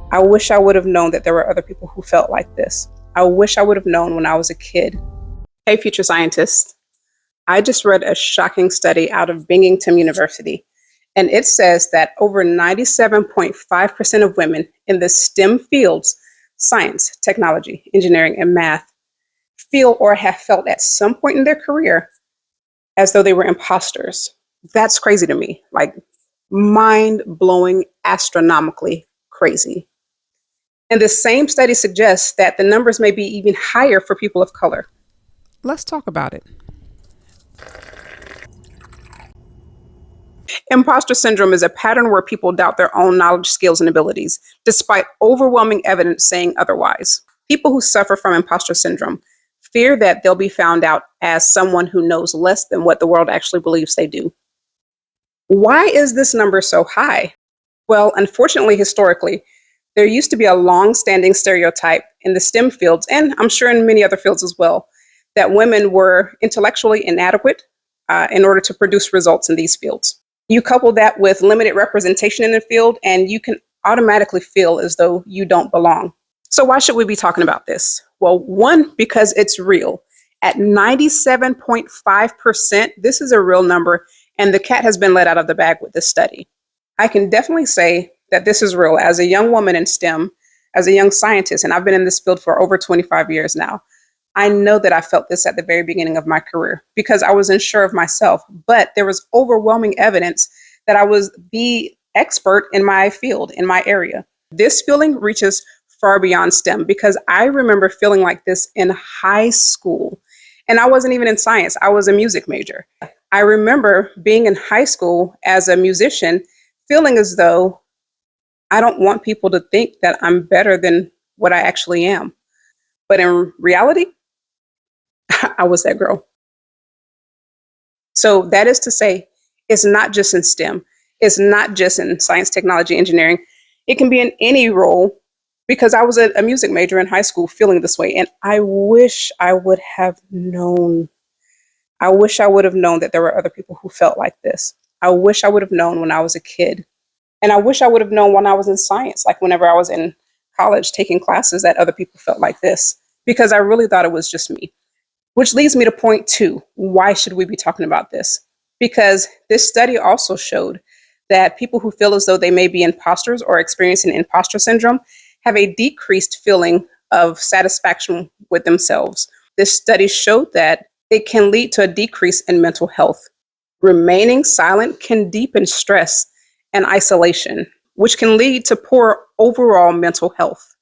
I wish I would have known that there were other people who felt like this. I wish I would have known when I was a kid. Hey, future scientists. I just read a shocking study out of Binghampton University, and it says that over 97.5% of women in the STEM fields, science, technology, engineering, and math, feel or have felt at some point in their career as though they were imposters. That's crazy to me, like mind-blowing, astronomically crazy. And the same study suggests that the numbers may be even higher for people of color. Let's talk about it. Imposter syndrome is a pattern where people doubt their own knowledge, skills, and abilities, despite overwhelming evidence saying otherwise. People who suffer from imposter syndrome fear that they'll be found out as someone who knows less than what the world actually believes they do. Why is this number so high? Well, unfortunately, historically, there used to be a long-standing stereotype in the STEM fields, and I'm sure in many other fields as well, that women were intellectually inadequate in order to produce results in these fields. You couple that with limited representation in the field, and you can automatically feel as though you don't belong. So why should we be talking about this? Well, one, because it's real. At 97.5%, this is a real number, and the cat has been let out of the bag with this study. I can definitely say that this is real. As a young woman in STEM, as a young scientist, and I've been in this field for over 25 years now, I know that I felt this at the very beginning of my career because I was unsure of myself, but there was overwhelming evidence that I was the expert in my field, in my area. This feeling reaches far beyond STEM because I remember feeling like this in high school. And I wasn't even in science, I was a music major. I remember being in high school as a musician, feeling as though I don't want people to think that I'm better than what I actually am. But in reality, I was that girl. So that is to say, it's not just in STEM. It's not just in science, technology, engineering. It can be in any role because I was a music major in high school feeling this way. And I wish I would have known. I wish I would have known that there were other people who felt like this. I wish I would have known when I was a kid. And I wish I would have known when I was in science, like whenever I was in college taking classes that other people felt like this, because I really thought it was just me. Which leads me to point two. Why should we be talking about this? Because this study also showed that people who feel as though they may be imposters or experiencing imposter syndrome have a decreased feeling of satisfaction with themselves. This study showed that it can lead to a decrease in mental health. Remaining silent can deepen stress and isolation, which can lead to poor overall mental health.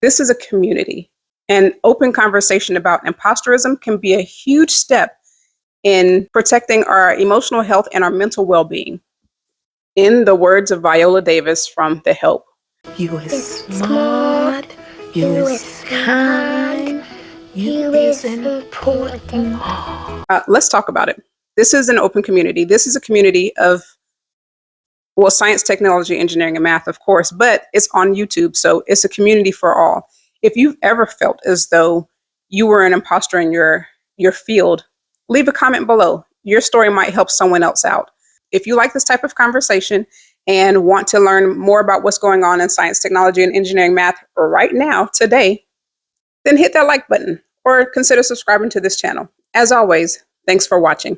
This is a community. And open conversation about imposterism can be a huge step in protecting our emotional health and our mental well-being. In the words of Viola Davis from The Help, you is smart, you is kind, you is important. Let's talk about it. This is an open community. This is a community of, well, science, technology, engineering, and math, of course, but it's on YouTube, so it's a community for all. If you've ever felt as though you were an imposter in your field, leave a comment below. Your story might help someone else out. If you like this type of conversation and want to learn more about what's going on in science, technology, and engineering math right now, today, then hit that like button or consider subscribing to this channel. As always, thanks for watching.